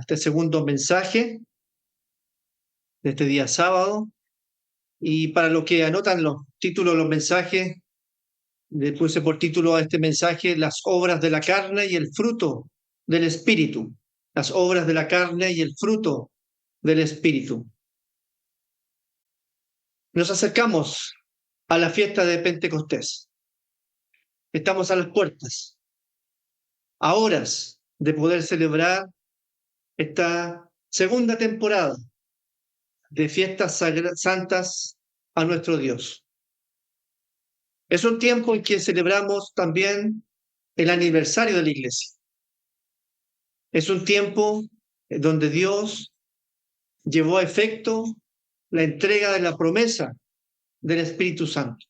este segundo mensaje de este día sábado. Y para los que anotan los títulos de los mensajes, le puse por título a este mensaje las obras de la carne y el fruto del Espíritu. Las obras de la carne y el fruto del Espíritu. Nos acercamos a la fiesta de Pentecostés. Estamos a las puertas, a horas de poder celebrar esta segunda temporada de fiestas santas a nuestro Dios. Es un tiempo en que celebramos también el aniversario de la Iglesia. Es un tiempo donde Dios llevó a efecto la entrega de la promesa del Espíritu Santo.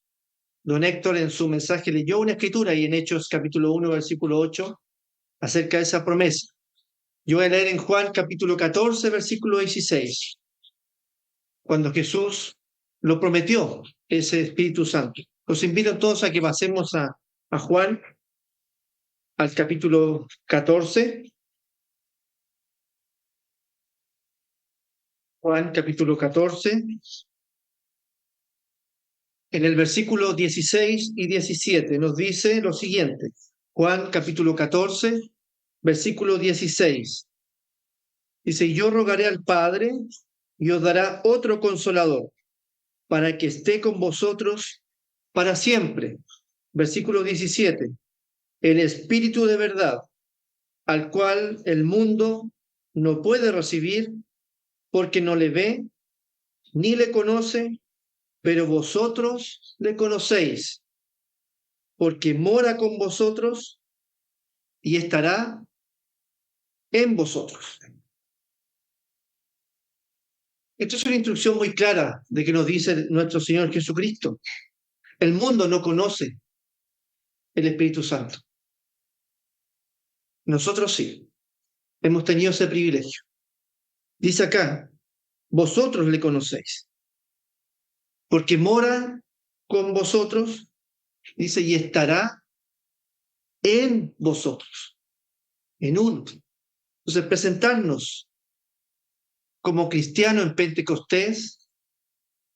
Don Héctor en su mensaje leyó una escritura y en Hechos capítulo 1, versículo 8, acerca de esa promesa. Yo voy a leer en Juan capítulo 14, versículo 16, cuando Jesús lo prometió, ese Espíritu Santo. Los invito todos a que pasemos a Juan, al capítulo 14. Juan capítulo 14. En el versículo 16 y 17 nos dice lo siguiente. Juan capítulo 14, versículo 16. Dice, yo rogaré al Padre y os dará otro consolador para que esté con vosotros para siempre. Versículo 17. El Espíritu de verdad, al cual el mundo no puede recibir porque no le ve ni le conoce, pero vosotros le conocéis, porque mora con vosotros y estará en vosotros. Esto es una instrucción muy clara de que nos dice nuestro Señor Jesucristo. El mundo no conoce el Espíritu Santo. Nosotros sí, hemos tenido ese privilegio. Dice acá, vosotros le conocéis, porque mora con vosotros, dice, y estará en vosotros, en uno. Entonces, presentarnos como cristianos en Pentecostés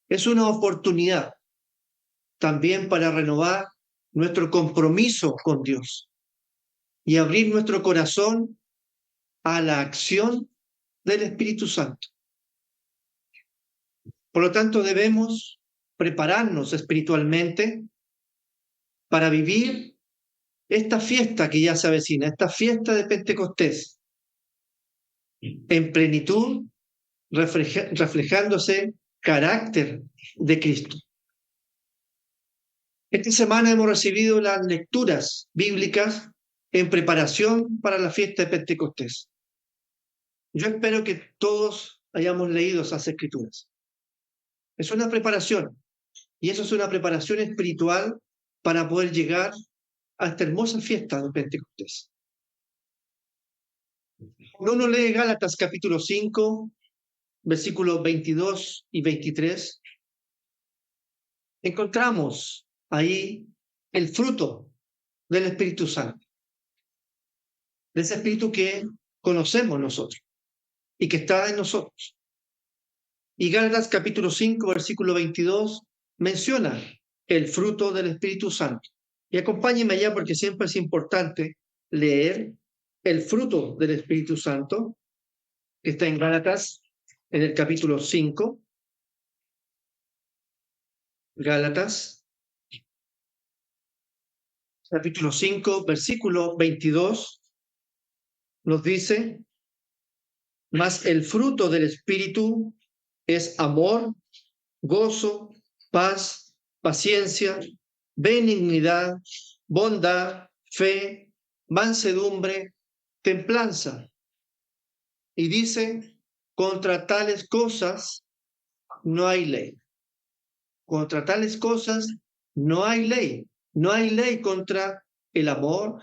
es una oportunidad también para renovar nuestro compromiso con Dios y abrir nuestro corazón a la acción del Espíritu Santo. Por lo tanto, debemos prepararnos espiritualmente para vivir esta fiesta que ya se avecina, esta fiesta de Pentecostés, en plenitud, reflejándose carácter de Cristo. Esta semana hemos recibido las lecturas bíblicas en preparación para la fiesta de Pentecostés. Yo espero que todos hayamos leído esas escrituras. Es una preparación, y eso es una preparación espiritual para poder llegar a esta hermosa fiesta de Pentecostés. Cuando uno lee Gálatas capítulo 5, versículos 22 y 23, encontramos ahí el fruto del Espíritu Santo, de ese Espíritu que conocemos nosotros y que está en nosotros. Y Gálatas capítulo 5, versículo 22 menciona el fruto del Espíritu Santo. Y acompáñenme allá porque siempre es importante leer el fruto del Espíritu Santo, que está en Gálatas, en el capítulo 5. Gálatas, capítulo 5, versículo 22, nos dice, mas el fruto del Espíritu es amor, gozo, paz, paciencia, benignidad, bondad, fe, mansedumbre, templanza. Y dice, contra tales cosas no hay ley. Contra tales cosas no hay ley. No hay ley contra el amor,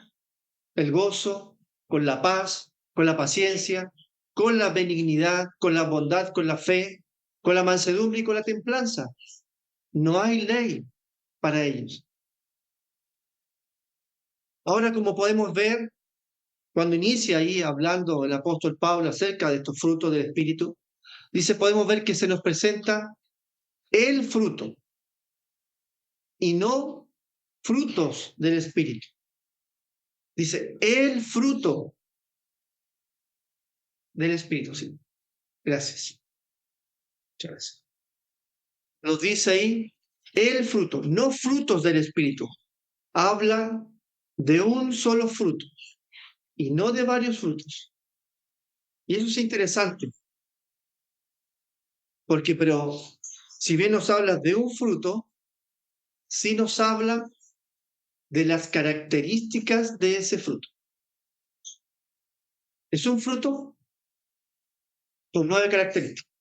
el gozo, con la paz, con la paciencia, con la benignidad, con la bondad, con la fe, con la mansedumbre y con la templanza. No hay ley para ellos. Ahora, como podemos ver, cuando inicia ahí hablando el apóstol Pablo acerca de estos frutos del Espíritu, dice, podemos ver que se nos presenta el fruto y no frutos del Espíritu. Dice, el fruto del Espíritu. Sí. Gracias. Muchas gracias. Nos dice ahí el fruto, no frutos del Espíritu. Habla de un solo fruto y no de varios frutos. Y eso es interesante, porque pero si bien nos habla de un fruto, sí nos habla de las características de ese fruto. Es un fruto con 9 características.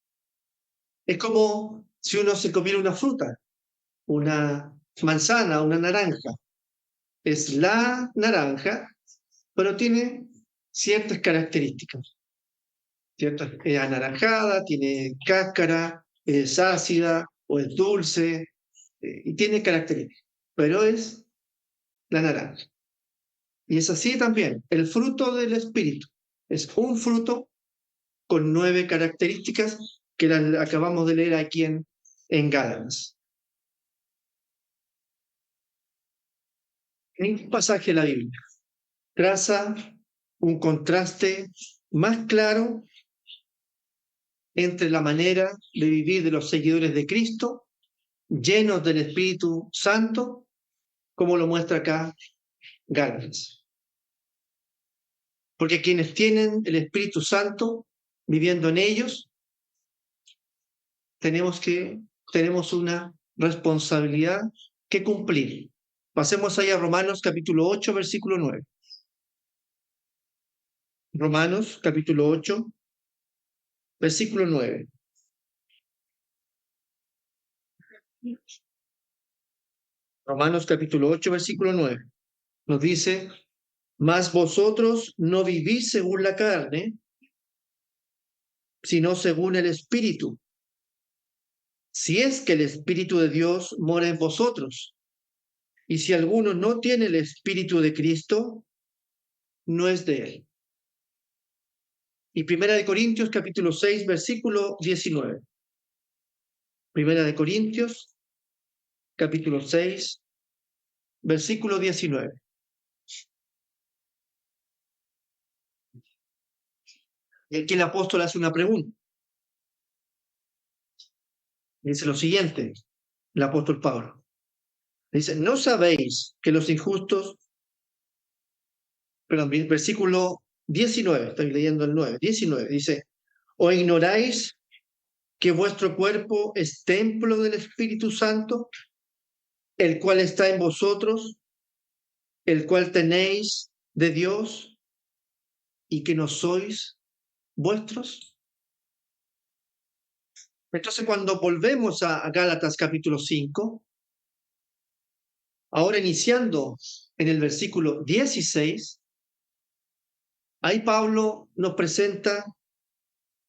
Es como si uno se comiera una fruta, una manzana, una naranja. Es la naranja, pero tiene ciertas características. ¿Cierto? Es anaranjada, tiene cáscara, es ácida o es dulce, y tiene características, pero es la naranja. Y es así también, el fruto del Espíritu es un fruto con 9 características que las acabamos de leer aquí en Gálatas. En un pasaje de la Biblia traza un contraste más claro entre la manera de vivir de los seguidores de Cristo, llenos del Espíritu Santo, como lo muestra acá Gálatas. Porque quienes tienen el Espíritu Santo viviendo en ellos, tenemos una responsabilidad que cumplir. Pasemos ahí a Romanos capítulo 8, versículo 9. Romanos capítulo 8, versículo 9. Romanos capítulo 8, versículo 9. Nos dice, mas vosotros no vivís según la carne, sino según el Espíritu. Si es que el Espíritu de Dios mora en vosotros. Y si alguno no tiene el Espíritu de Cristo, no es de él. Y Primera de Corintios capítulo 6, versículo 19. Primera de Corintios capítulo 6, versículo 19. Y aquí el apóstol hace una pregunta. Dice lo siguiente, el apóstol Pablo. Dice, ¿no sabéis que los injustos, perdón, versículo 19, estoy leyendo el 9, 19, dice, ¿o ignoráis que vuestro cuerpo es templo del Espíritu Santo, el cual está en vosotros, el cual tenéis de Dios, y que no sois vuestros? Entonces, cuando volvemos a Gálatas capítulo 5, ahora iniciando en el versículo 16, ahí Pablo nos presenta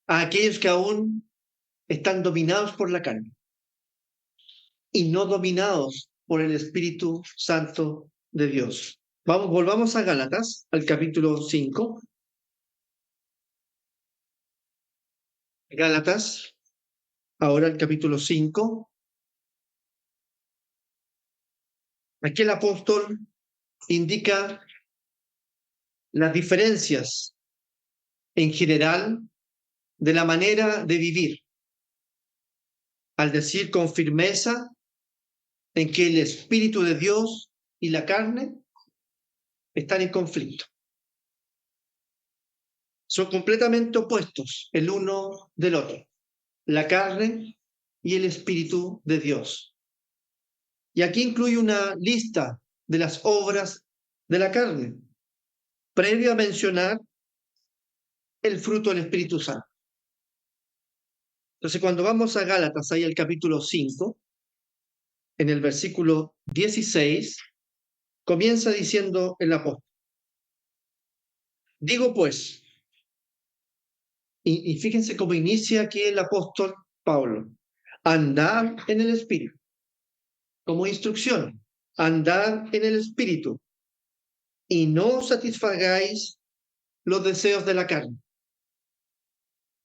a aquellos que aún están dominados por la carne y no dominados por el Espíritu Santo de Dios. Volvamos a Gálatas, al capítulo 5. Gálatas, ahora el capítulo 5. Aquí el apóstol indica las diferencias en general de la manera de vivir, al decir con firmeza en que el Espíritu de Dios y la carne están en conflicto. Son completamente opuestos el uno del otro, la carne y el Espíritu de Dios. Y aquí incluye una lista de las obras de la carne, previo a mencionar el fruto del Espíritu Santo. Entonces, cuando vamos a Gálatas, ahí el capítulo 5, en el versículo 16, comienza diciendo el apóstol. Digo pues, y fíjense cómo inicia aquí el apóstol Pablo, andad en el Espíritu, como instrucción, andad en el Espíritu, y no satisfagáis los deseos de la carne.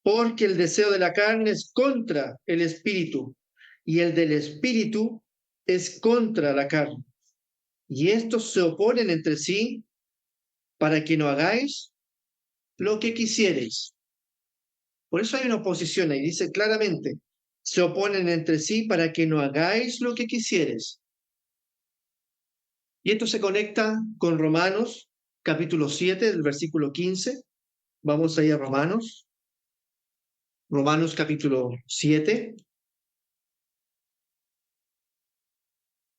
Porque el deseo de la carne es contra el espíritu, y el del espíritu es contra la carne. Y estos se oponen entre sí para que no hagáis lo que quisierais. Por eso hay una oposición ahí, dice claramente, se oponen entre sí para que no hagáis lo que quisierais. Y esto se conecta con Romanos, capítulo 7, del versículo 15. Vamos ahí a Romanos. Romanos capítulo 7,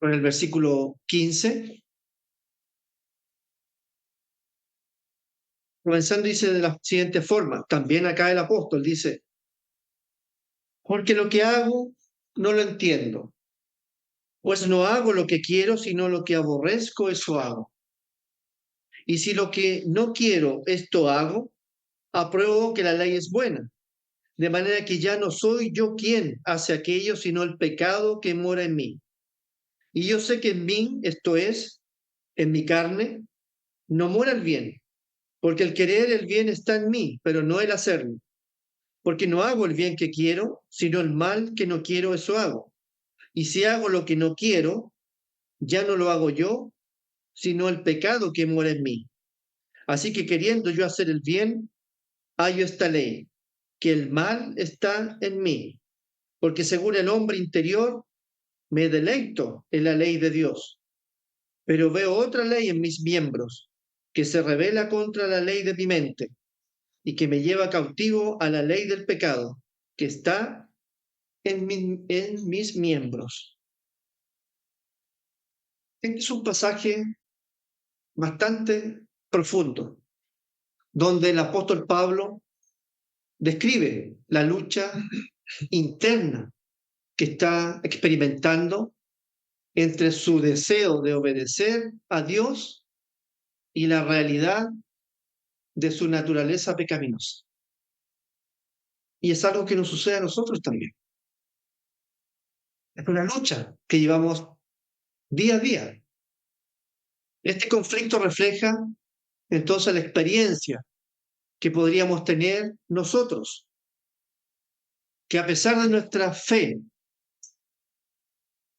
con el versículo 15. Comenzando dice de la siguiente forma, también acá el apóstol dice, porque lo que hago no lo entiendo, pues no hago lo que quiero, sino lo que aborrezco, eso hago. Y si lo que no quiero, esto hago, apruebo que la ley es buena, de manera que ya no soy yo quien hace aquello, sino el pecado que mora en mí. Y yo sé que en mí, esto es, en mi carne, no mora el bien, porque el querer el bien está en mí, pero no el hacerlo. Porque no hago el bien que quiero, sino el mal que no quiero, eso hago. Y si hago lo que no quiero, ya no lo hago yo, sino el pecado que mora en mí. Así que queriendo yo hacer el bien, hallo esta ley, que el mal está en mí, porque según el hombre interior me deleito en la ley de Dios, pero veo otra ley en mis miembros, que se rebela contra la ley de mi mente y que me lleva cautivo a la ley del pecado, que está en mis miembros. Este es un pasaje bastante profundo, donde el apóstol Pablo describe la lucha interna que está experimentando entre su deseo de obedecer a Dios y la realidad de su naturaleza pecaminosa. Y es algo que nos sucede a nosotros también. Es una lucha que llevamos día a día. Este conflicto refleja entonces la experiencia que podríamos tener nosotros, que a pesar de nuestra fe,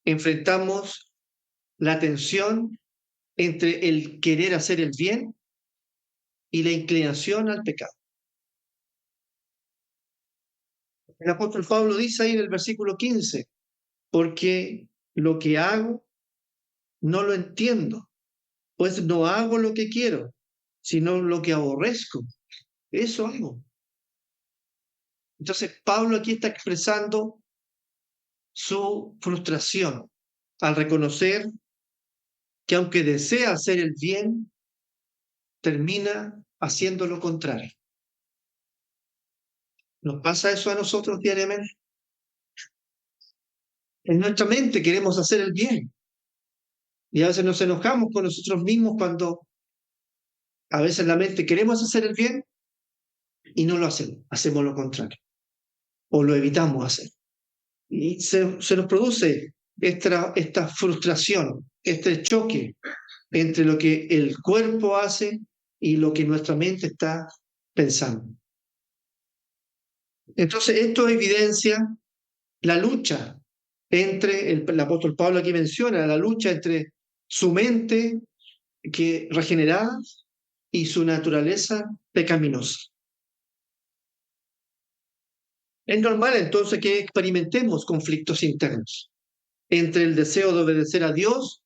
enfrentamos la tensión entre el querer hacer el bien y la inclinación al pecado. El apóstol Pablo dice ahí en el versículo 15, porque lo que hago no lo entiendo, pues no hago lo que quiero, sino lo que aborrezco. Eso hago. Entonces Pablo aquí está expresando su frustración al reconocer que aunque desea hacer el bien, termina haciendo lo contrario. ¿Nos pasa eso a nosotros diariamente? En nuestra mente queremos hacer el bien y a veces nos enojamos con nosotros mismos cuando a veces en la mente queremos hacer el bien y no lo hacemos, hacemos lo contrario o lo evitamos hacer. Y se nos produce esta frustración, este choque entre lo que el cuerpo hace y lo que nuestra mente está pensando. Entonces, esto evidencia la lucha entre, el apóstol Pablo aquí menciona, la lucha entre su mente que regenerada y su naturaleza pecaminosa. Es normal entonces que experimentemos conflictos internos entre el deseo de obedecer a Dios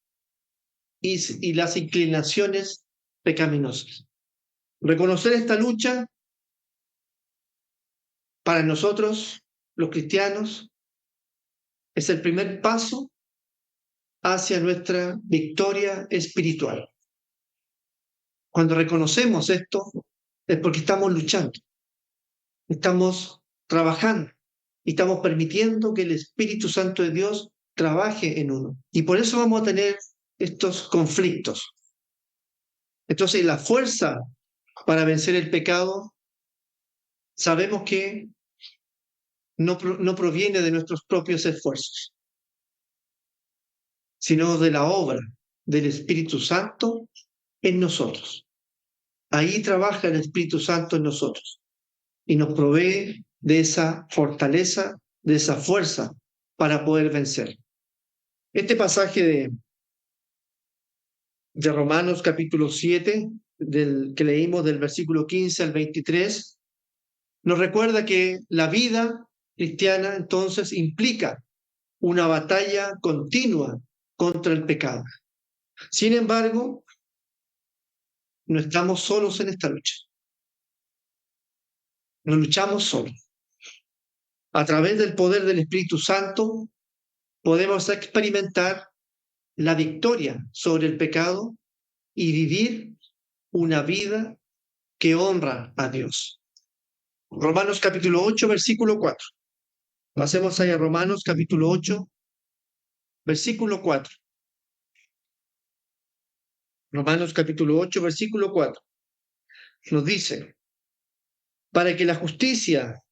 y las inclinaciones pecaminosas. Reconocer esta lucha para nosotros, los cristianos, es el primer paso hacia nuestra victoria espiritual. Cuando reconocemos esto, es porque estamos luchando, estamos trabajando y estamos permitiendo que el Espíritu Santo de Dios trabaje en uno. Y por eso vamos a tener estos conflictos. Entonces, la fuerza para vencer el pecado, sabemos que no proviene de nuestros propios esfuerzos, sino de la obra del Espíritu Santo en nosotros. ahí trabaja el Espíritu Santo en nosotros y nos provee de esa fortaleza, de esa fuerza para poder vencer. Este pasaje de Romanos capítulo 7, que leímos del versículo 15 al 23, nos recuerda que la vida cristiana entonces implica una batalla continua contra el pecado. Sin embargo, no estamos solos en esta lucha. No luchamos solos. A través del poder del Espíritu Santo podemos experimentar la victoria sobre el pecado y vivir una vida que honra a Dios. Romanos capítulo 8, versículo 4. Pasemos ahí a Romanos capítulo 8, versículo 4. Romanos capítulo 8, versículo 4. Nos dice, para que la justicia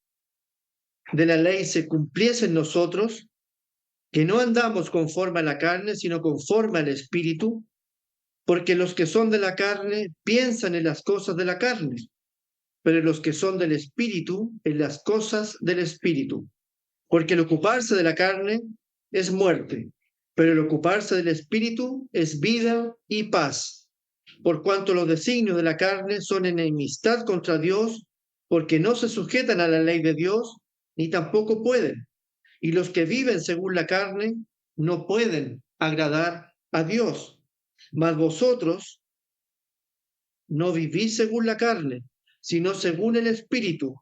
de la ley se cumpliese en nosotros, que no andamos conforme a la carne, sino conforme al Espíritu, porque los que son de la carne piensan en las cosas de la carne, pero los que son del Espíritu en las cosas del Espíritu. Porque el ocuparse de la carne es muerte, pero el ocuparse del Espíritu es vida y paz. Por cuanto los designios de la carne son enemistad contra Dios, porque no se sujetan a la ley de Dios, ni tampoco pueden. Y los que viven según la carne no pueden agradar a Dios. Mas vosotros no vivís según la carne, sino según el Espíritu,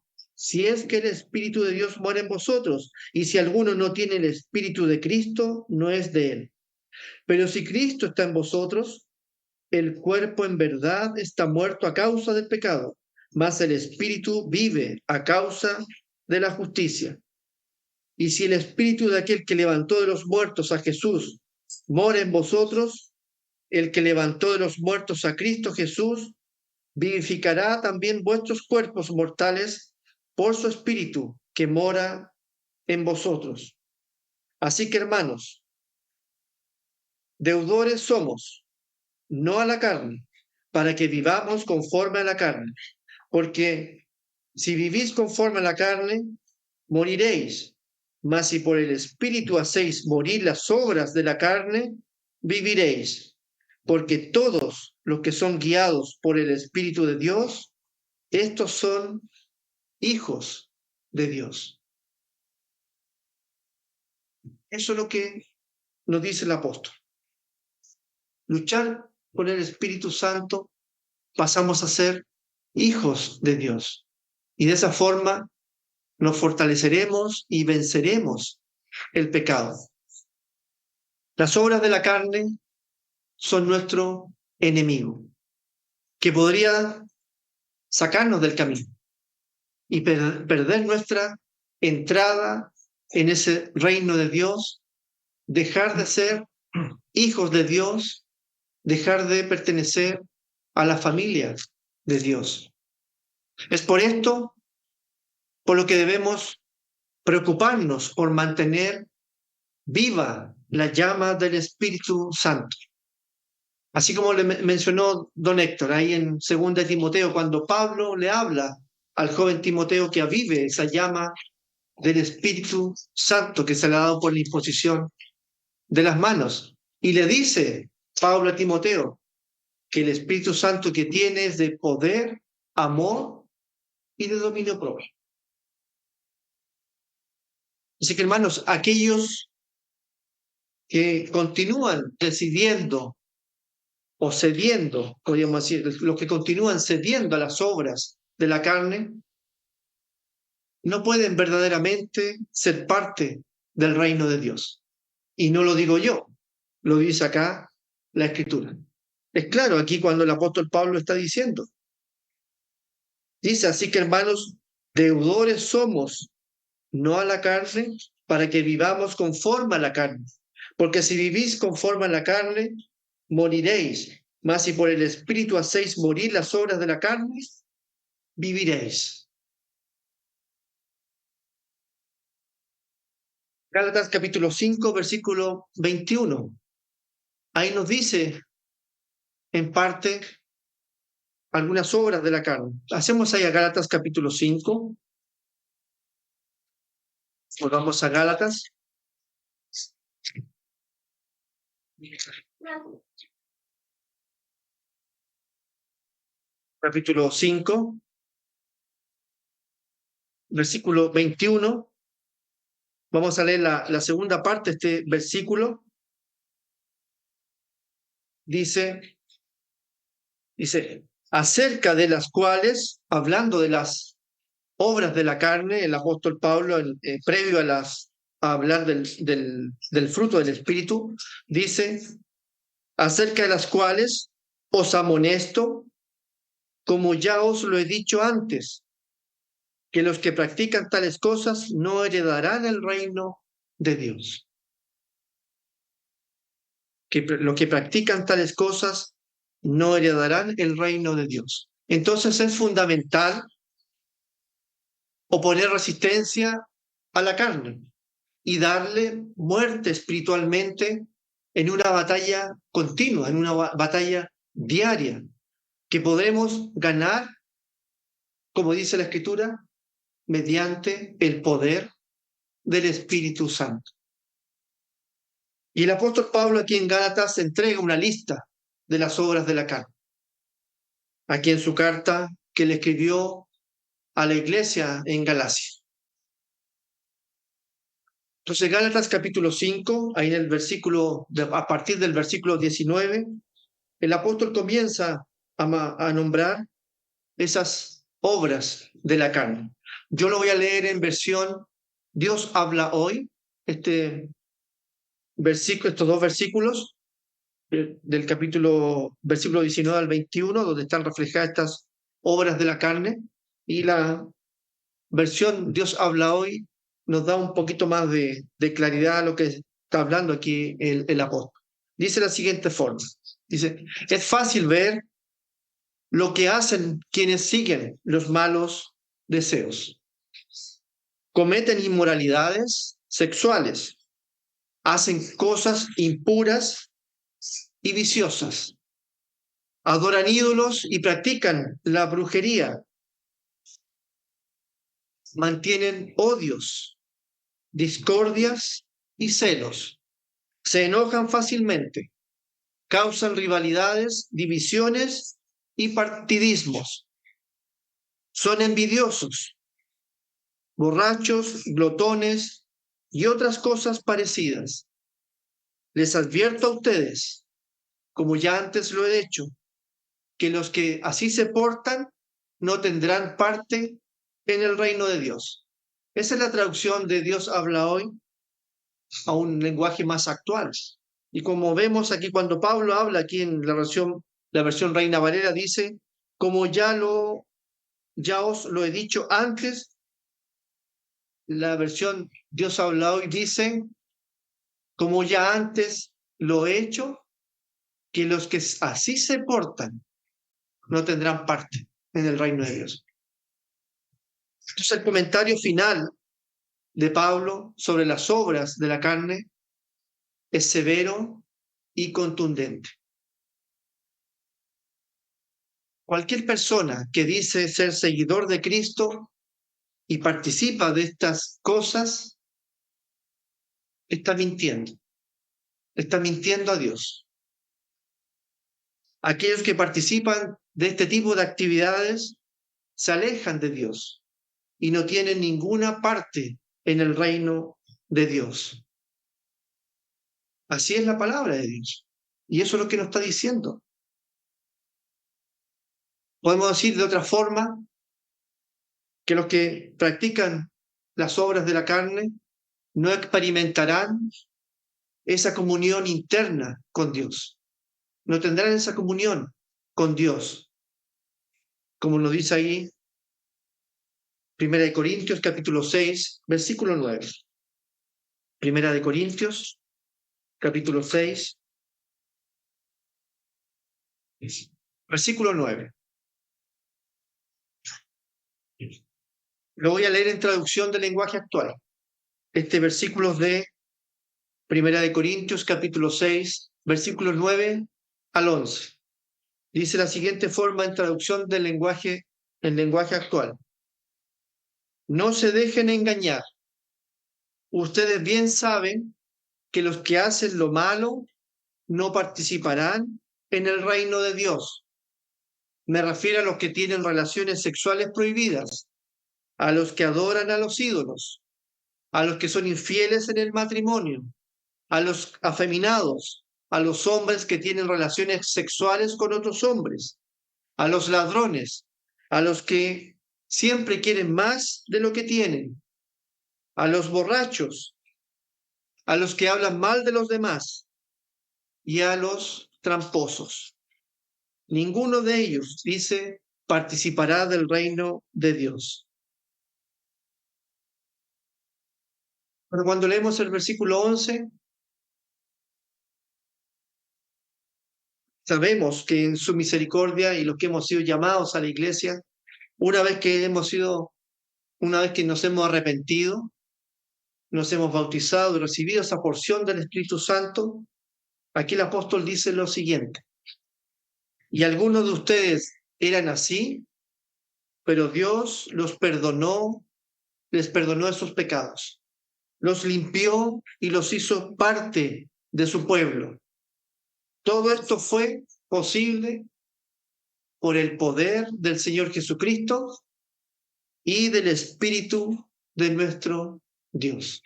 si es que el Espíritu de Dios mora en vosotros, y si alguno no tiene el Espíritu de Cristo, no es de él. Pero si Cristo está en vosotros, el cuerpo en verdad está muerto a causa del pecado, mas el Espíritu vive a causa de la justicia. Y si el Espíritu de aquel que levantó de los muertos a Jesús mora en vosotros, el que levantó de los muertos a Cristo Jesús vivificará también vuestros cuerpos mortales por su Espíritu que mora en vosotros. Así que, hermanos, deudores somos, no a la carne, para que vivamos conforme a la carne. Porque si vivís conforme a la carne, moriréis. Mas si por el Espíritu hacéis morir las obras de la carne, viviréis. Porque todos los que son guiados por el Espíritu de Dios, estos son hijos de Dios. Eso es lo que nos dice el apóstol. Luchar por el Espíritu Santo, pasamos a ser hijos de Dios. Y de esa forma nos fortaleceremos y venceremos el pecado. Las obras de la carne son nuestro enemigo, que podría sacarnos del camino y perder nuestra entrada en ese reino de Dios, dejar de ser hijos de Dios, dejar de pertenecer a la familia de Dios. Es por esto por lo que debemos preocuparnos por mantener viva la llama del Espíritu Santo. Así como le mencionó don Héctor ahí en 2 Timoteo, cuando Pablo le habla al joven Timoteo que avive esa llama del Espíritu Santo que se le ha dado por la imposición de las manos. Y le dice Pablo a Timoteo que el Espíritu Santo que tiene es de poder, amor y de dominio propio. Así que, hermanos, aquellos que continúan decidiendo o cediendo, podríamos decir, los que continúan cediendo a las obras de la carne, no pueden verdaderamente ser parte del reino de Dios. Y no lo digo yo, lo dice acá la Escritura. Es claro aquí cuando el apóstol Pablo está diciendo. Dice, así que hermanos, deudores somos, no a la carne, para que vivamos conforme a la carne. Porque si vivís conforme a la carne, moriréis. Mas si por el Espíritu hacéis morir las obras de la carne, viviréis. Gálatas capítulo 5, versículo 21. Ahí nos dice, en parte, algunas obras de la carne. Hacemos ahí a Gálatas capítulo 5. Volvamos a Gálatas. Capítulo 5, versículo 21. Vamos a leer la segunda parte de este versículo. Dice, acerca de las cuales, hablando de las obras de la carne, el apóstol Pablo, previo a hablar del fruto del Espíritu, dice, acerca de las cuales os amonesto, como ya os lo he dicho antes, que los que practican tales cosas no heredarán el reino de Dios. Que los que practican tales cosas no heredarán el reino de Dios. Entonces es fundamental oponer resistencia a la carne y darle muerte espiritualmente en una batalla continua, en una batalla diaria, que podremos ganar, como dice la Escritura, mediante el poder del Espíritu Santo. Y el apóstol Pablo aquí en Gálatas entrega una lista de las obras de la carne. Aquí en su carta que le escribió a la iglesia en Galacia. Entonces, Gálatas capítulo 5, ahí en el versículo, a partir del versículo 19, el apóstol comienza a nombrar esas obras de la carne. Yo lo voy a leer en versión Dios habla hoy, estos dos versículos del capítulo, versículo 19 al 21, donde están reflejadas estas obras de la carne, y la versión Dios habla hoy nos da un poquito más de claridad a lo que está hablando aquí el apóstol. Dice la siguiente forma, dice, es fácil ver lo que hacen quienes siguen los malos deseos. Cometen inmoralidades sexuales, hacen cosas impuras y viciosas, adoran ídolos y practican la brujería, mantienen odios, discordias y celos, se enojan fácilmente, causan rivalidades, divisiones y partidismos, son envidiosos, borrachos, glotones y otras cosas parecidas. Les advierto a ustedes, como ya antes lo he hecho, que los que así se portan no tendrán parte en el reino de Dios. Esa es la traducción de Dios habla hoy a un lenguaje más actual. Y como vemos aquí, cuando Pablo habla aquí en la versión Reina Valera, dice, como ya os lo he dicho antes, la versión Dios habla hoy dice, como ya antes lo he hecho, que los que así se portan no tendrán parte en el reino de Dios. Entonces el comentario final de Pablo sobre las obras de la carne es severo y contundente. Cualquier persona que dice ser seguidor de Cristo y participa de estas cosas, está mintiendo a Dios. Aquellos que participan de este tipo de actividades se alejan de Dios y no tienen ninguna parte en el reino de Dios. Así es la palabra de Dios. Y eso es lo que nos está diciendo. Podemos decir de otra forma que los que practican las obras de la carne no experimentarán esa comunión interna con Dios. No tendrán esa comunión con Dios. Como lo dice ahí, 1 Corintios capítulo 6, versículo 9. 1 Corintios capítulo 6, versículo 9. Lo voy a leer en traducción del lenguaje actual. Este versículo es de 1 Corintios capítulo 6, versículos 9 al 11. Dice la siguiente forma en traducción del lenguaje, en lenguaje actual. No se dejen engañar. Ustedes bien saben que los que hacen lo malo no participarán en el reino de Dios. Me refiero a los que tienen relaciones sexuales prohibidas, a los que adoran a los ídolos, a los que son infieles en el matrimonio, a los afeminados, a los hombres que tienen relaciones sexuales con otros hombres, a los ladrones, a los que siempre quieren más de lo que tienen, a los borrachos, a los que hablan mal de los demás y a los tramposos. Ninguno de ellos, dice, participará del reino de Dios. Pero cuando leemos el versículo 11, sabemos que en su misericordia y los que hemos sido llamados a la iglesia, una vez que nos hemos arrepentido, nos hemos bautizado y recibido esa porción del Espíritu Santo, aquí el apóstol dice lo siguiente: y algunos de ustedes eran así, pero Dios les perdonó esos pecados, los limpió y los hizo parte de su pueblo. Todo esto fue posible por el poder del Señor Jesucristo y del Espíritu de nuestro Dios.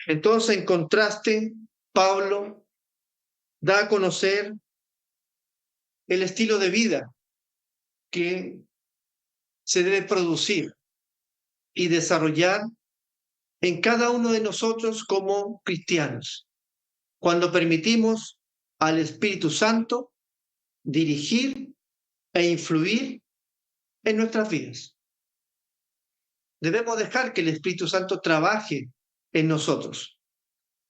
Entonces, en contraste, Pablo da a conocer el estilo de vida que se debe producir y desarrollar en cada uno de nosotros como cristianos, cuando permitimos al Espíritu Santo dirigir e influir en nuestras vidas. Debemos dejar que el Espíritu Santo trabaje en nosotros.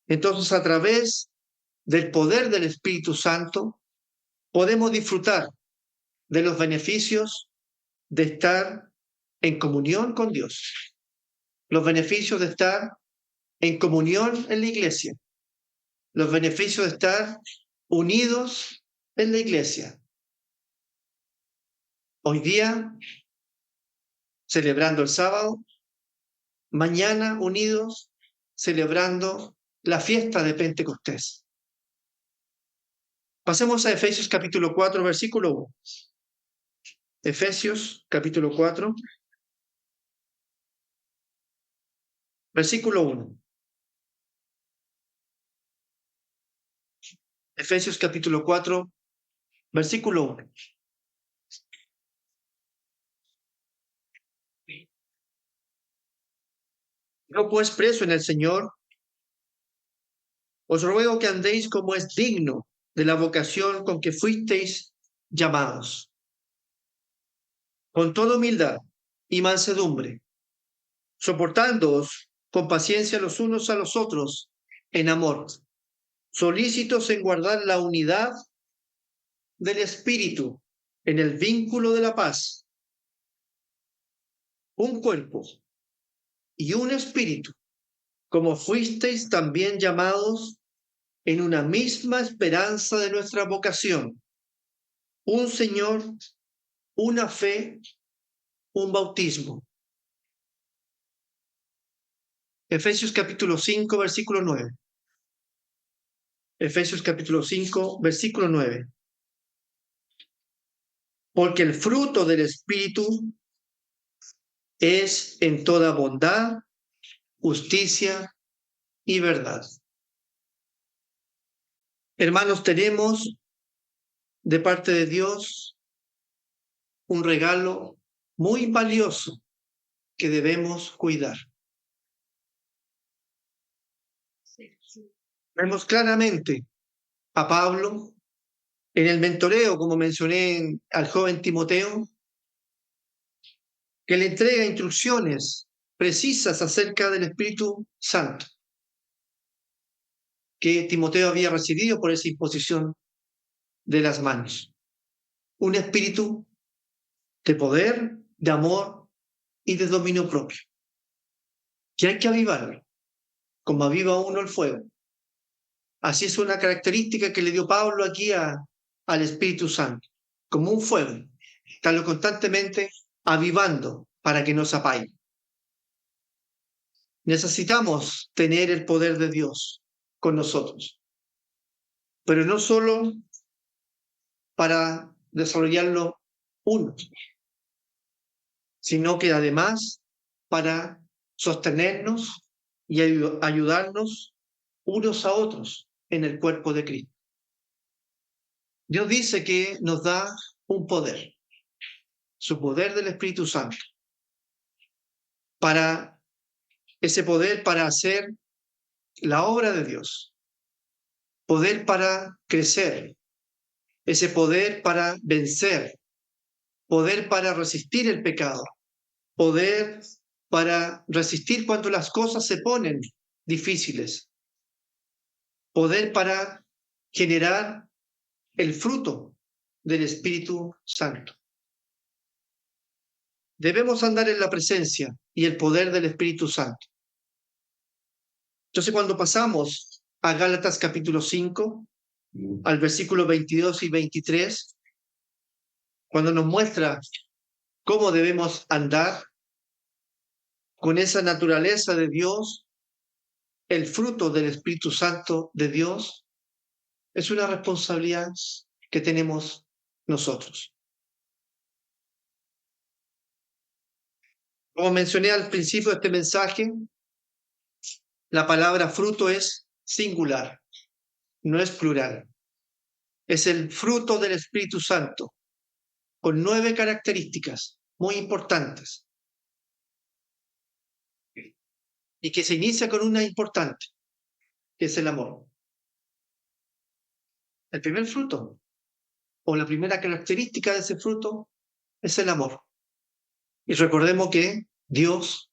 Entonces, a través del poder del Espíritu Santo, podemos disfrutar de los beneficios de estar en comunión con Dios, los beneficios de estar en comunión en la iglesia, los beneficios de estar unidos en la iglesia. Hoy día, celebrando el sábado, mañana unidos, celebrando la fiesta de Pentecostés. Pasemos a Efesios capítulo 4, versículo 1. Efesios capítulo 4, versículo 1. Efesios capítulo 4, versículo 1. Yo pues, preso en el Señor, os ruego que andéis como es digno de la vocación con que fuisteis llamados, con toda humildad y mansedumbre, soportándoos con paciencia los unos a los otros en amor, solícitos en guardar la unidad del Espíritu en el vínculo de la paz, un cuerpo y un espíritu, como fuisteis también llamados en una misma esperanza de nuestra vocación, un Señor, una fe, un bautismo. Efesios capítulo 5, versículo 9. Efesios capítulo 5, versículo 9. Porque el fruto del Espíritu es en toda bondad, justicia y verdad. Hermanos, tenemos de parte de Dios un regalo muy valioso que debemos cuidar. Vemos claramente a Pablo en el mentoreo, como mencioné al joven Timoteo, que le entrega instrucciones precisas acerca del Espíritu Santo que Timoteo había recibido por esa imposición de las manos. Un espíritu de poder, de amor y de dominio propio, que hay que avivarlo, como aviva uno el fuego. Así es una característica que le dio Pablo aquí al Espíritu Santo, como un fuego, estarlo constantemente avivando para que nos apague. Necesitamos tener el poder de Dios con nosotros, pero no solo para desarrollarlo uno, sino que además para sostenernos y ayudarnos unos a otros en el cuerpo de Cristo. Dios dice que nos da un poder, su poder del Espíritu Santo, para ese poder para hacer la obra de Dios, poder para crecer, ese poder para vencer, poder para resistir el pecado, poder para resistir cuando las cosas se ponen difíciles, poder para generar el fruto del Espíritu Santo. Debemos andar en la presencia y el poder del Espíritu Santo. Entonces, cuando pasamos a Gálatas capítulo 5, al versículo 22 y 23, cuando nos muestra cómo debemos andar con esa naturaleza de Dios, el fruto del Espíritu Santo de Dios, es una responsabilidad que tenemos nosotros. Como mencioné al principio de este mensaje, la palabra fruto es singular, no es plural. Es el fruto del Espíritu Santo, con 9 características muy importantes, y que se inicia con una importante, que es el amor. El primer fruto, o la primera característica de ese fruto, es el amor. Y recordemos que Dios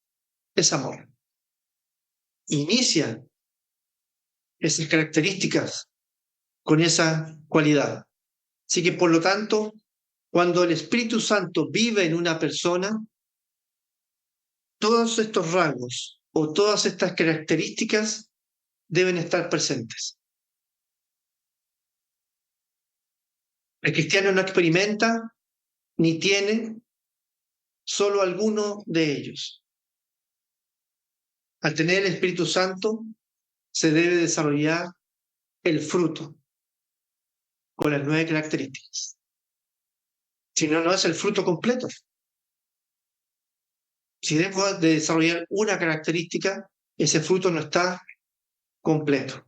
es amor. Inicia esas características con esa cualidad. Así que, por lo tanto, cuando el Espíritu Santo vive en una persona, todos estos rasgos o todas estas características deben estar presentes. El cristiano no experimenta ni tiene solo alguno de ellos. Al tener el Espíritu Santo, se debe desarrollar el fruto con las 9 características. Si no, no es el fruto completo. Si dejo de desarrollar una característica, ese fruto no está completo.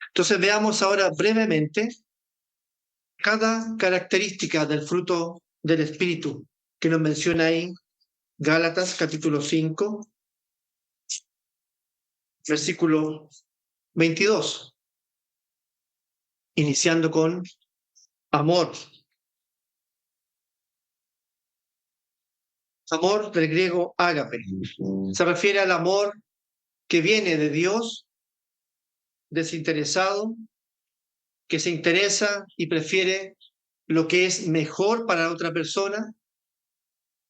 Entonces veamos ahora brevemente cada característica del fruto del Espíritu que nos menciona ahí Gálatas capítulo 5, versículo 22, iniciando con amor. Amor del griego ágape. Se refiere al amor que viene de Dios, desinteresado, que se interesa y prefiere lo que es mejor para la otra persona,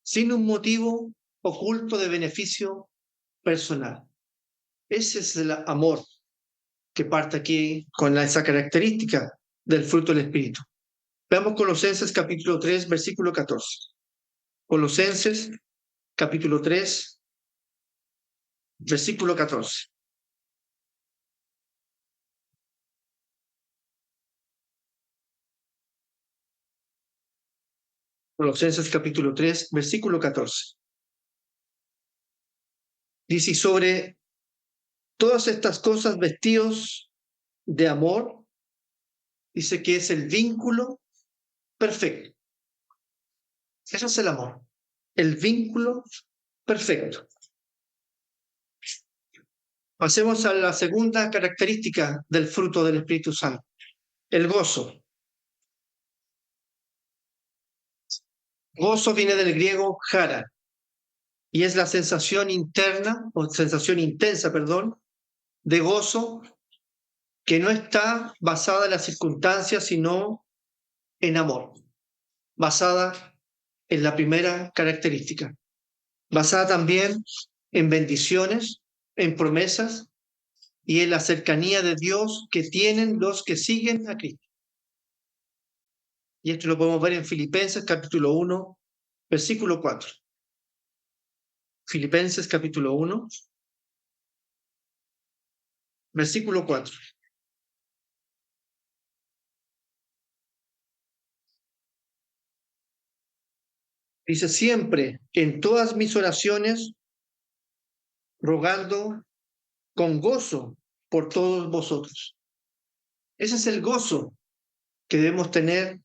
sin un motivo oculto de beneficio personal. Ese es el amor que parte aquí con esa característica del fruto del Espíritu. Veamos Colosenses capítulo 3, versículo 14. Colosenses capítulo 3, versículo 14. Colosenses capítulo 3, versículo 14. Dice, y sobre todas estas cosas vestidos de amor, dice que es el vínculo perfecto. Eso es el amor, el vínculo perfecto. Pasemos a la segunda característica del fruto del Espíritu Santo, el gozo. Gozo viene del griego jara y es la sensación interna, o sensación intensa, perdón, de gozo que no está basada en las circunstancias, sino en amor, basada en la primera característica, basada también en bendiciones, en promesas y en la cercanía de Dios que tienen los que siguen a Cristo. Y esto lo podemos ver en Filipenses capítulo 1, versículo 4. Filipenses capítulo 1, versículo 4. Dice: siempre, en todas mis oraciones, rogando con gozo por todos vosotros. Ese es el gozo que debemos tener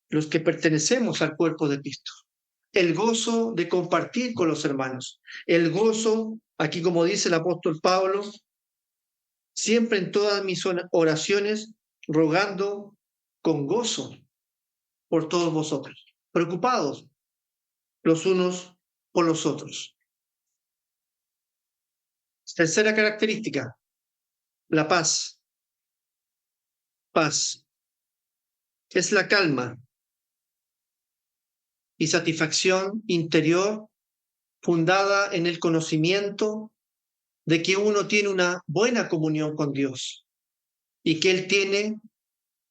los que pertenecemos al cuerpo de Cristo. El gozo de compartir con los hermanos. El gozo, aquí como dice el apóstol Pablo, siempre en todas mis oraciones, rogando con gozo por todos vosotros, preocupados los unos por los otros. Tercera característica, la paz. Paz es la calma y satisfacción interior fundada en el conocimiento de que uno tiene una buena comunión con Dios y que Él tiene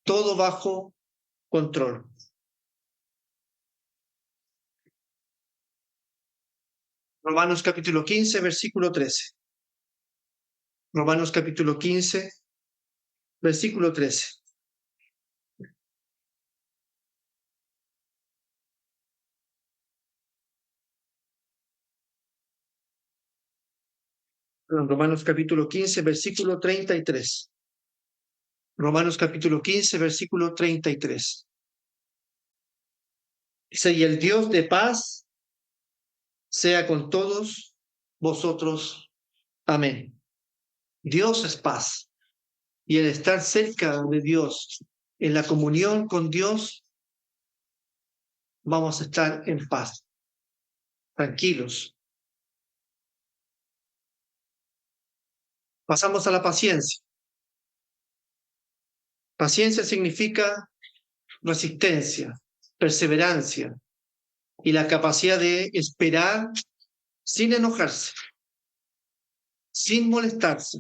todo bajo control. Romanos capítulo 15, versículo 13. Romanos capítulo 15, versículo 13. Romanos capítulo 15, versículo 33. Romanos capítulo 15, versículo 33. Dice: y el Dios de paz sea con todos vosotros. Amén. Dios es paz. Y el estar cerca de Dios, en la comunión con Dios, vamos a estar en paz, tranquilos. Pasamos a la paciencia. Paciencia significa resistencia, perseverancia y la capacidad de esperar sin enojarse, sin molestarse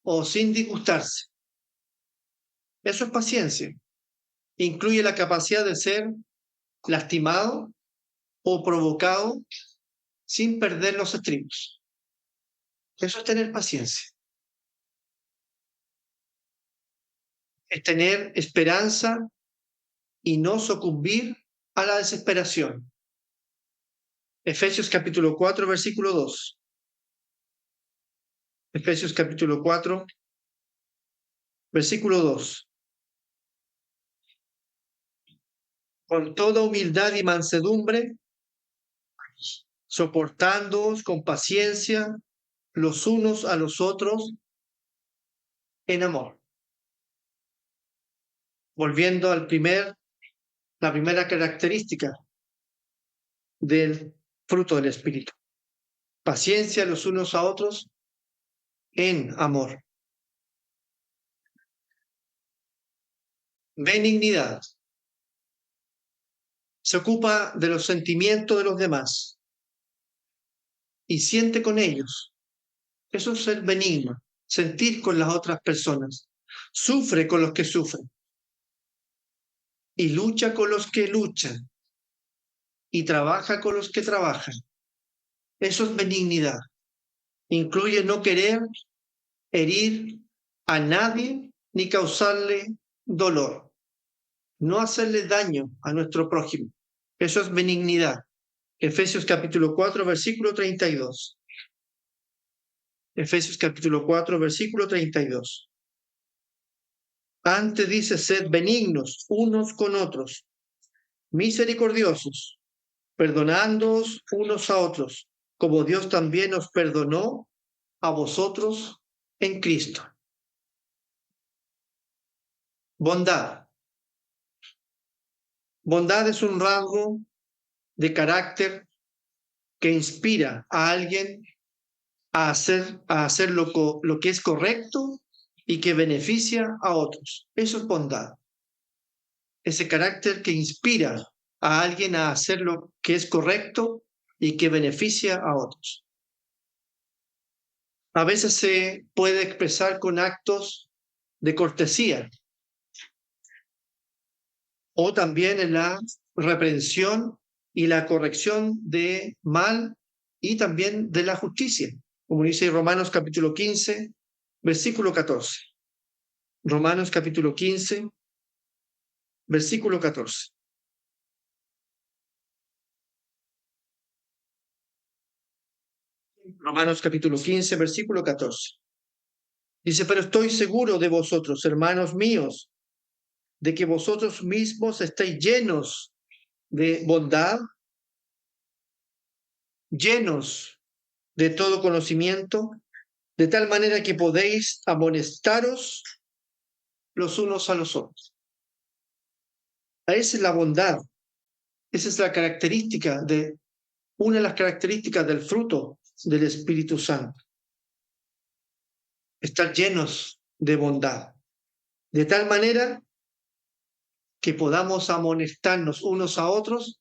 o sin disgustarse. Eso es paciencia. Incluye la capacidad de ser lastimado o provocado sin perder los estribos. Eso es tener paciencia. Es tener esperanza y no sucumbir a la desesperación. Efesios capítulo 4, versículo 2. Efesios capítulo 4, versículo 2. Con toda humildad y mansedumbre, soportándoos con paciencia los unos a los otros en amor. Volviendo la primera característica del fruto del Espíritu. Paciencia los unos a otros en amor. Benignidad. Se ocupa de los sentimientos de los demás y siente con ellos. Eso es ser benigno, sentir con las otras personas. Sufre con los que sufren y lucha con los que luchan y trabaja con los que trabajan. Eso es benignidad. Incluye no querer herir a nadie ni causarle dolor. No hacerle daño a nuestro prójimo. Eso es benignidad. Efesios capítulo 4, versículo 32. Efesios capítulo 4, versículo 32. Antes dice: sed benignos unos con otros, misericordiosos, perdonándoos unos a otros, como Dios también os perdonó a vosotros en Cristo. Bondad. Bondad es un rasgo de carácter que inspira a alguien a hacer lo que es correcto y que beneficia a otros. Eso es bondad. Ese carácter que inspira a alguien a hacer lo que es correcto y que beneficia a otros. a veces se puede expresar con actos de cortesía o también en la reprensión y la corrección de mal y también de la justicia, como dice Romanos capítulo 15, versículo 14. Romanos capítulo 15, versículo 14. Romanos capítulo 15, versículo 14. Dice, pero estoy seguro de vosotros, hermanos míos, de que vosotros mismos estáis llenos de bondad, llenos de todo conocimiento, de tal manera que podéis amonestaros los unos a los otros. Esa es la bondad, esa es la característica de, una de las características del fruto del Espíritu Santo. Estar llenos de bondad, de tal manera que podamos amonestarnos unos a otros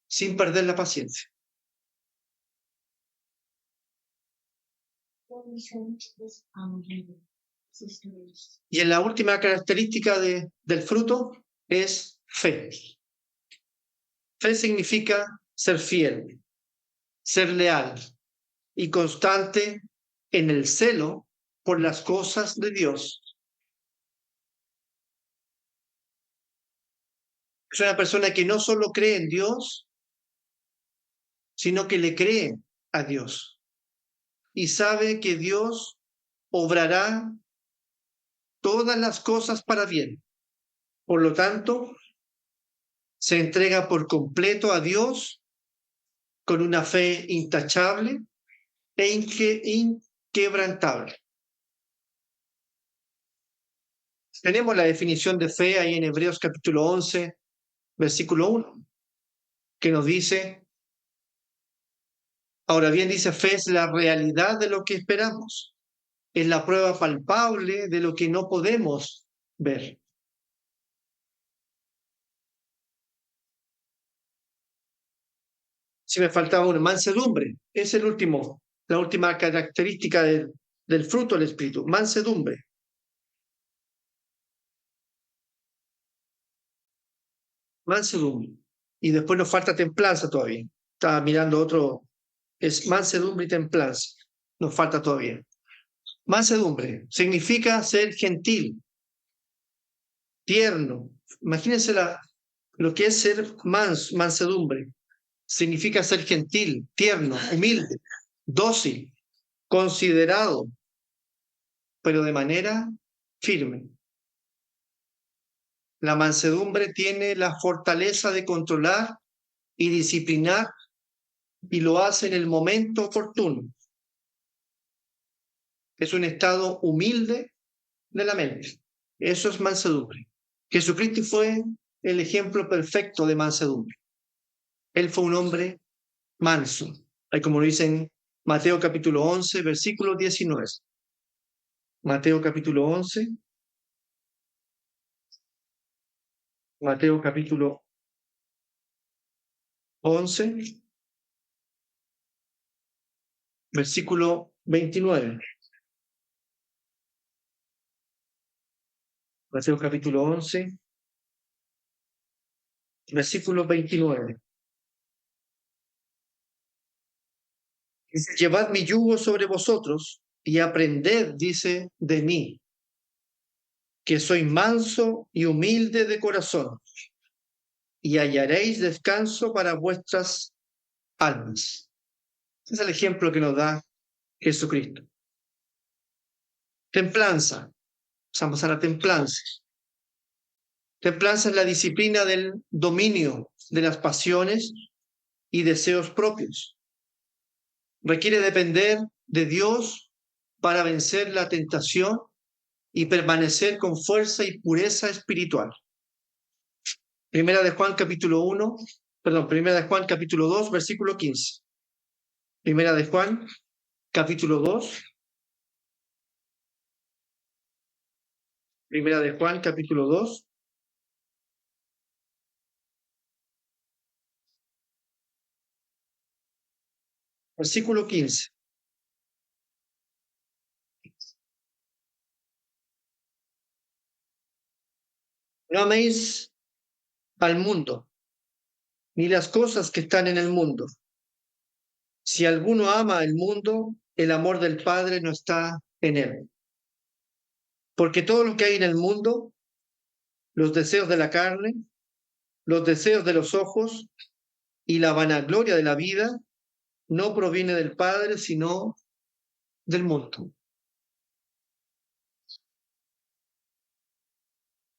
sin perder la paciencia. Y en la última característica del fruto es fe. Fe significa ser fiel, ser leal y constante en el celo por las cosas de Dios. Es una persona que no solo cree en Dios, sino que le cree a Dios y sabe que Dios obrará todas las cosas para bien. Por lo tanto, se entrega por completo a Dios con una fe intachable e inquebrantable. Tenemos la definición de fe ahí en Hebreos capítulo 11, versículo 1, que nos dice, ahora bien, dice, fe es la realidad de lo que esperamos, es la prueba palpable de lo que no podemos ver. Si me faltaba una, mansedumbre, es la última característica del fruto del Espíritu, mansedumbre. Mansedumbre. Y después nos falta templanza todavía. Estaba mirando otro, es mansedumbre y templanza. Nos falta todavía. Mansedumbre significa ser gentil, tierno. Imagínense lo que es ser mansedumbre. Significa ser gentil, tierno, humilde, dócil, considerado, pero de manera firme. La mansedumbre tiene la fortaleza de controlar y disciplinar y lo hace en el momento oportuno. Es un estado humilde de la mente. Eso es mansedumbre. Jesucristo fue el ejemplo perfecto de mansedumbre. Él fue un hombre manso. Hay como lo dice en Mateo capítulo 11, versículo 19. Mateo capítulo 11. Mateo capítulo 11, versículo 29. Mateo capítulo 11, versículo 29. Dice, llevad mi yugo sobre vosotros y aprended, dice, de mí, que soy manso y humilde de corazón, y hallaréis descanso para vuestras almas. Ese es el ejemplo que nos da Jesucristo. Templanza. Vamos a la templanza. Templanza es la disciplina del dominio de las pasiones y deseos propios. Requiere depender de Dios para vencer la tentación y permanecer con fuerza y pureza espiritual. Primera de Juan capítulo 2, versículo 15. Primera de Juan capítulo 2. Primera de Juan capítulo 2. Versículo 15. No améis al mundo, ni las cosas que están en el mundo. Si alguno ama el mundo, el amor del Padre no está en él. Porque todo lo que hay en el mundo, los deseos de la carne, los deseos de los ojos y la vanagloria de la vida, no proviene del Padre, sino del mundo.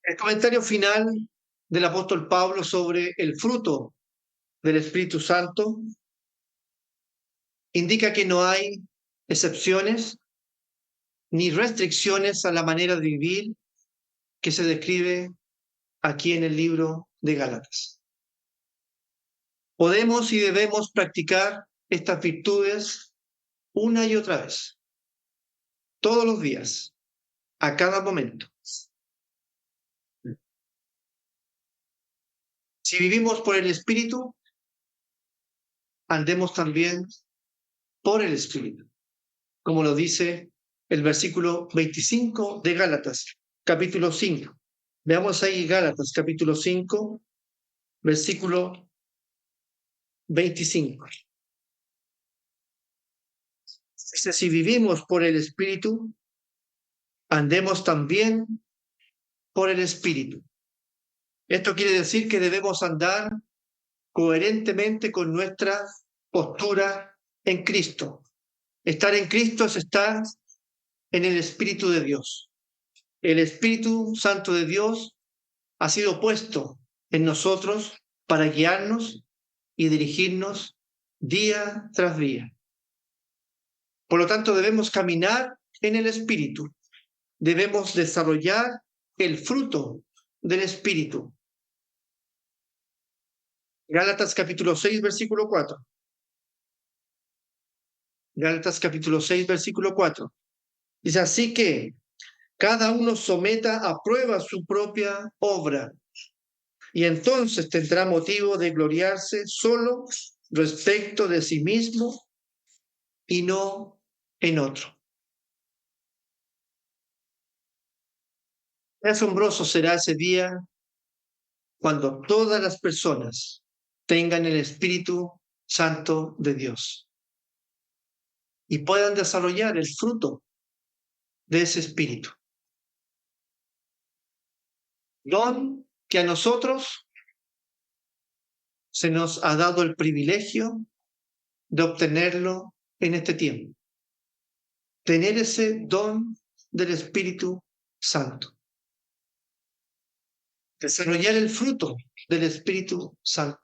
El comentario final del apóstol Pablo sobre el fruto del Espíritu Santo indica que no hay excepciones ni restricciones a la manera de vivir que se describe aquí en el libro de Gálatas. Podemos y debemos practicar estas virtudes una y otra vez, todos los días, a cada momento. Si vivimos por el Espíritu, andemos también por el Espíritu, como lo dice el versículo 25 de Gálatas, capítulo 5. Veamos ahí Gálatas, capítulo 5, versículo 25. Dice, si vivimos por el Espíritu, andemos también por el Espíritu. Esto quiere decir que debemos andar coherentemente con nuestra postura en Cristo. Estar en Cristo es estar en el Espíritu de Dios. El Espíritu Santo de Dios ha sido puesto en nosotros para guiarnos y dirigirnos día tras día. Por lo tanto, debemos caminar en el Espíritu. Debemos desarrollar el fruto del Espíritu. Gálatas capítulo 6, versículo 4. Gálatas capítulo 6, versículo 4. Dice, así que cada uno someta a prueba su propia obra, y entonces tendrá motivo de gloriarse solo respecto de sí mismo y no en otro. Qué asombroso será ese día cuando todas las personas tengan el Espíritu Santo de Dios y puedan desarrollar el fruto de ese Espíritu. Don que a nosotros se nos ha dado el privilegio de obtenerlo en este tiempo. Tener ese don del Espíritu Santo. Desarrollar el fruto del Espíritu Santo.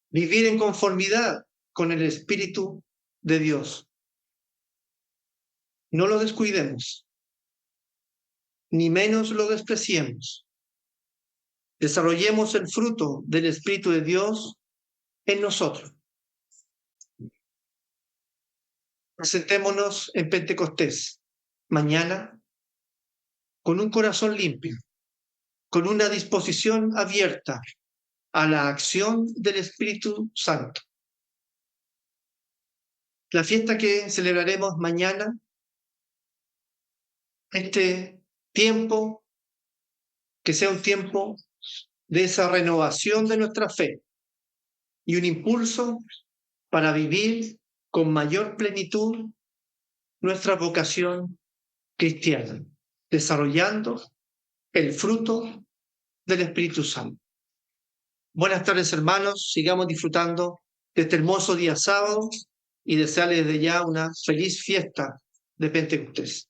Vivir en conformidad con el Espíritu de Dios. No lo descuidemos, ni menos lo despreciemos. Desarrollemos el fruto del Espíritu de Dios en nosotros. Presentémonos en Pentecostés mañana con un corazón limpio, con una disposición abierta a la acción del Espíritu Santo. La fiesta que celebraremos mañana, este tiempo, que sea un tiempo de esa renovación de nuestra fe y un impulso para vivir con mayor plenitud nuestra vocación cristiana, desarrollando el fruto del Espíritu Santo. Buenas tardes, hermanos. Sigamos disfrutando de este hermoso día sábado y desearles desde ya una feliz fiesta de Pentecostés.